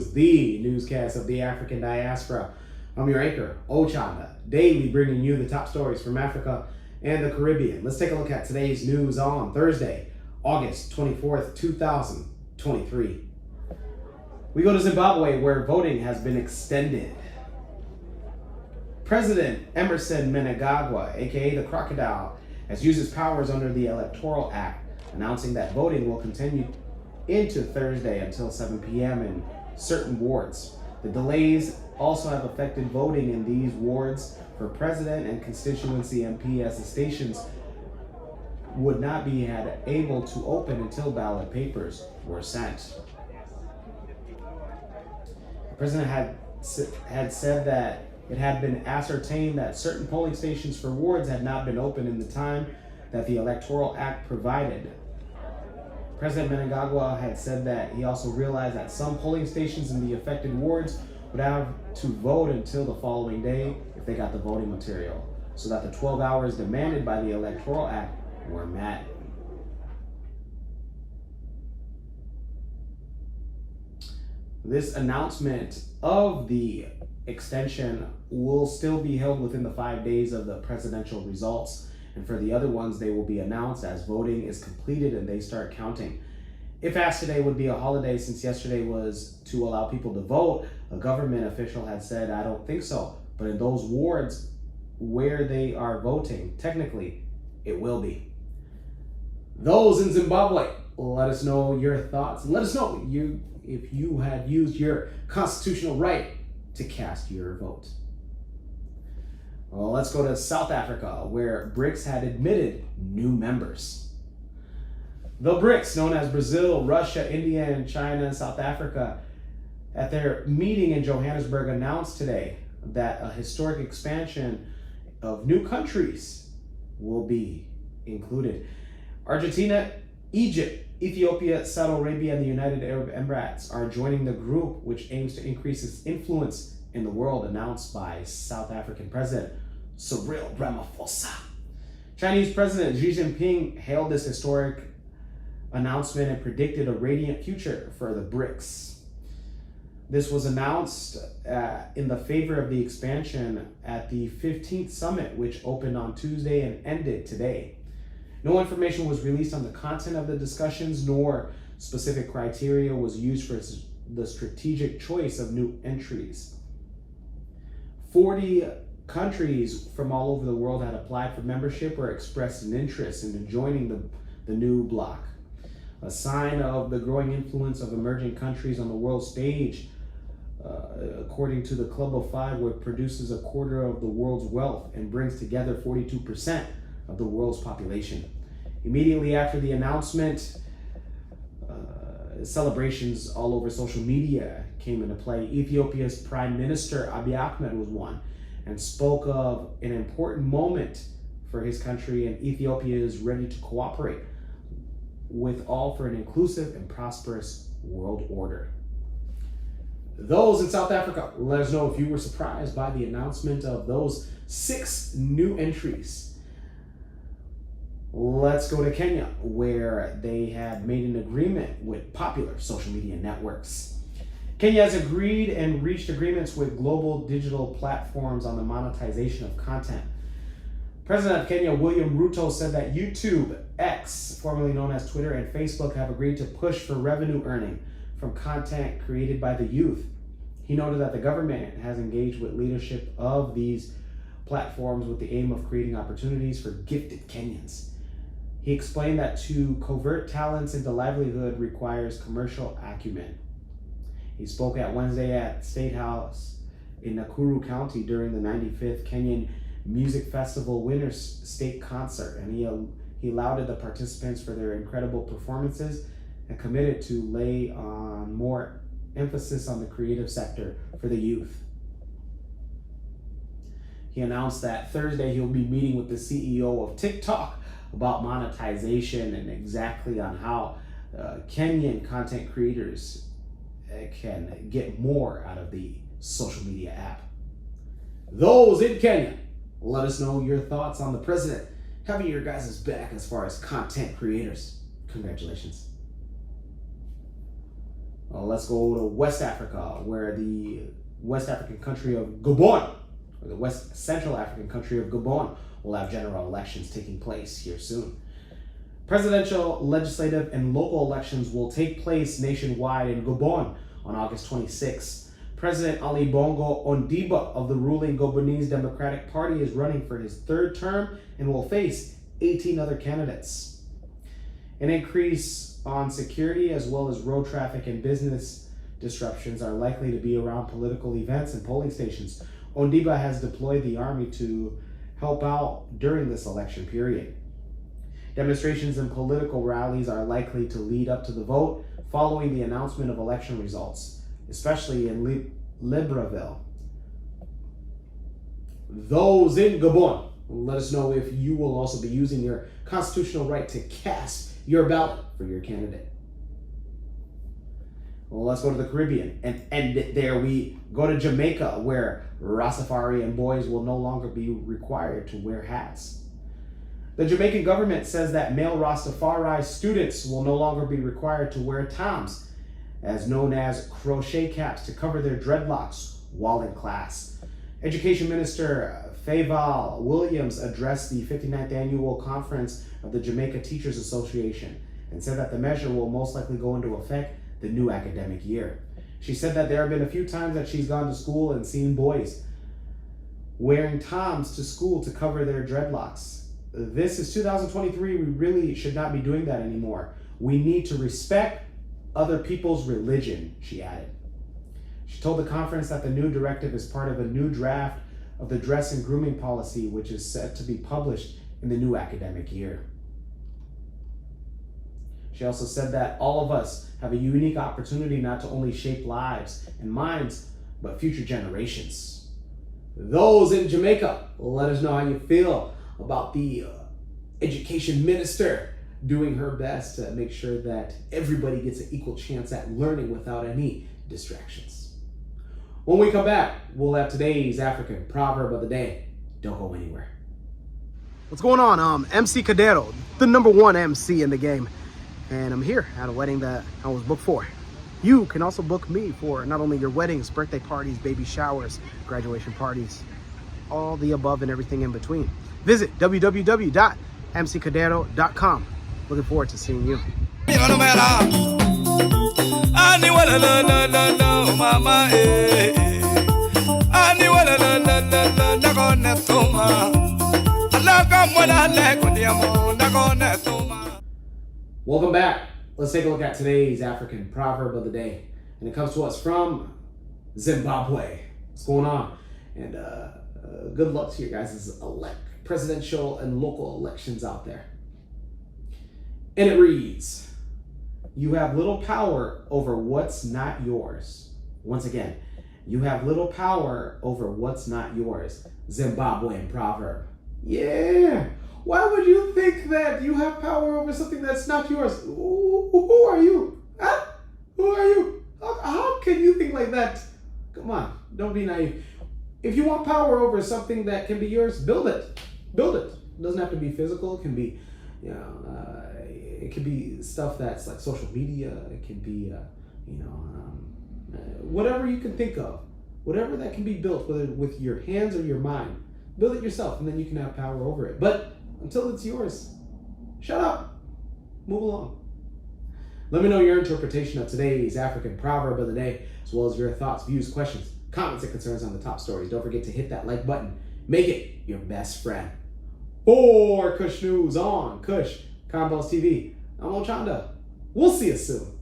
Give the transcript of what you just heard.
News, the newscast of the African diaspora. I'm your anchor, Ochanda, daily bringing you the top stories from Africa and the Caribbean. Let's take a look at today's news on Thursday, August 24th, 2023. We go to Zimbabwe, where voting has been extended. President Emerson Mnangagwa, aka the Crocodile, has used his powers under the Electoral Act, announcing that voting will continue into Thursday until 7 p.m. in certain wards. The delays also have affected voting in these wards for president and constituency MP, as the stations would not be able to open until ballot papers were sent. The president had said that it had been ascertained that certain polling stations for wards had not been open in the time that the Electoral Act provided. President Mnangagwa had said that he also realized that some polling stations in the affected wards would have to vote until the following day if they got the voting material, so that the 12 hours demanded by the Electoral Act were met. This announcement of the extension will still be held within the 5 days of the presidential results, and for the other ones, they will be announced as voting is completed and they start counting. If asked today would be a holiday since yesterday was to allow people to vote, a government official had said, "I don't think so. But in those wards where they are voting, technically, it will be." Those in Zimbabwe, let us know your thoughts. Let us know if you had used your constitutional right to cast your vote. Well, let's go to South Africa, where BRICS had admitted new members. The BRICS, known as Brazil, Russia, India, and China, and South Africa, at their meeting in Johannesburg, announced today that a historic expansion of new countries will be included. Argentina, Egypt, Ethiopia, Saudi Arabia, and the United Arab Emirates are joining the group, which aims to increase its influence in the world, announced by South African President Cyril Ramaphosa. Chinese President Xi Jinping hailed this historic announcement and predicted a radiant future for the BRICS. This was announced in the favor of the expansion at the 15th summit, which opened on Tuesday and ended today. No information was released on the content of the discussions, nor specific criteria was used for the strategic choice of new entries. 40 countries from all over the world had applied for membership or expressed an interest in joining the new bloc, a sign of the growing influence of emerging countries on the world stage. According to the Club of Five, which produces a quarter of the world's wealth and brings together 42% of the world's population. Immediately after the announcement, celebrations all over social media came into play. Ethiopia's Prime Minister Abiy Ahmed was one and spoke of an important moment for his country, and Ethiopia is ready to cooperate with all for an inclusive and prosperous world order. Those in South Africa, let us know if you were surprised by the announcement of those 6 new entries. Let's go to Kenya, where they had made an agreement with popular social media networks. Kenya has agreed and reached agreements with global digital platforms on the monetization of content. President of Kenya, William Ruto, said that YouTube, X, formerly known as Twitter, and Facebook have agreed to push for revenue earning from content created by the youth. He noted that the government has engaged with leadership of these platforms with the aim of creating opportunities for gifted Kenyans. He explained that to convert talents into livelihood requires commercial acumen. He spoke at Wednesday at State House in Nakuru County during the 95th Kenyan Music Festival Winners State Concert, and he lauded the participants for their incredible performances and committed to lay on more emphasis on the creative sector for the youth. He announced that Thursday he'll be meeting with the CEO of TikTok about monetization and exactly on how Kenyan content creators can get more out of the social media app. Those in Kenya, let us know your thoughts on the president having your guys' back as far as content creators. Congratulations. Let's go to West Africa, where the West African country of Gabon, or the West Central African country of Gabon, will have general elections taking place here soon. Presidential, legislative, and local elections will take place nationwide in Gabon on August 26. President Ali Bongo Ondimba of the ruling Gabonese Democratic Party is running for his third term and will face 18 other candidates. An increase on security as well as road traffic and business disruptions are likely to be around political events and polling stations. Ondimba has deployed the army to help out during this election period. Demonstrations and political rallies are likely to lead up to the vote following the announcement of election results, especially in Libreville. Those in Gabon, let us know if you will also be using your constitutional right to cast your ballot for your candidate. Well, let's go to the Caribbean and end it there. We go to Jamaica, where rastafari and boys will no longer be required to wear hats. The Jamaican government says that male Rastafari students will no longer be required to wear toms, as known as crochet caps, to cover their dreadlocks while in class. Education Minister Fayval Williams addressed the 59th annual conference of the Jamaica Teachers Association and said that the measure will most likely go into effect the new academic year. She said that there have been a few times that she's gone to school and seen boys wearing toms to school to cover their dreadlocks. This is 2023. We really should not be doing that anymore. We need to respect other people's religion, she added. She told the conference that the new directive is part of a new draft of the dress and grooming policy, which is set to be published in the new academic year. She also said that all of us have a unique opportunity not to only shape lives and minds, but future generations. Those in Jamaica, let us know how you feel about the education minister doing her best to make sure that everybody gets an equal chance at learning without any distractions. When we come back, we'll have today's African proverb of the day. Don't go anywhere. What's going on? MC Cadero, the #1 MC in the game. And I'm here at a wedding that I was booked for. You can also book me for not only your weddings, birthday parties, baby showers, graduation parties, all the above and everything in between. Visit www.mccadero.com. Looking forward to seeing you. Welcome back. Let's take a look at today's African proverb of the day. And it comes to us from Zimbabwe. What's going on? And good luck to you guys' presidential and local elections out there. And it reads, you have little power over what's not yours. Once again, you have little power over what's not yours. Zimbabwean proverb. Yeah. Why would you think that you have power over something that's not yours? Who are you? Huh? Who are you? How can you think like that? Come on, don't be naive. If you want power over something that can be yours, build it. Build it. It doesn't have to be physical. It can be, it can be stuff that's like social media. It can be, whatever you can think of. Whatever that can be built, whether with your hands or your mind. Build it yourself, and then you can have power over it. But until it's yours, shut up. Move along. Let me know your interpretation of today's African proverb of the day, as well as your thoughts, views, questions, comments, and concerns on the top stories. Don't forget to hit that like button. Make it your best friend. For Kush News on Kush Combos TV, I'm Ochanda. We'll see you soon.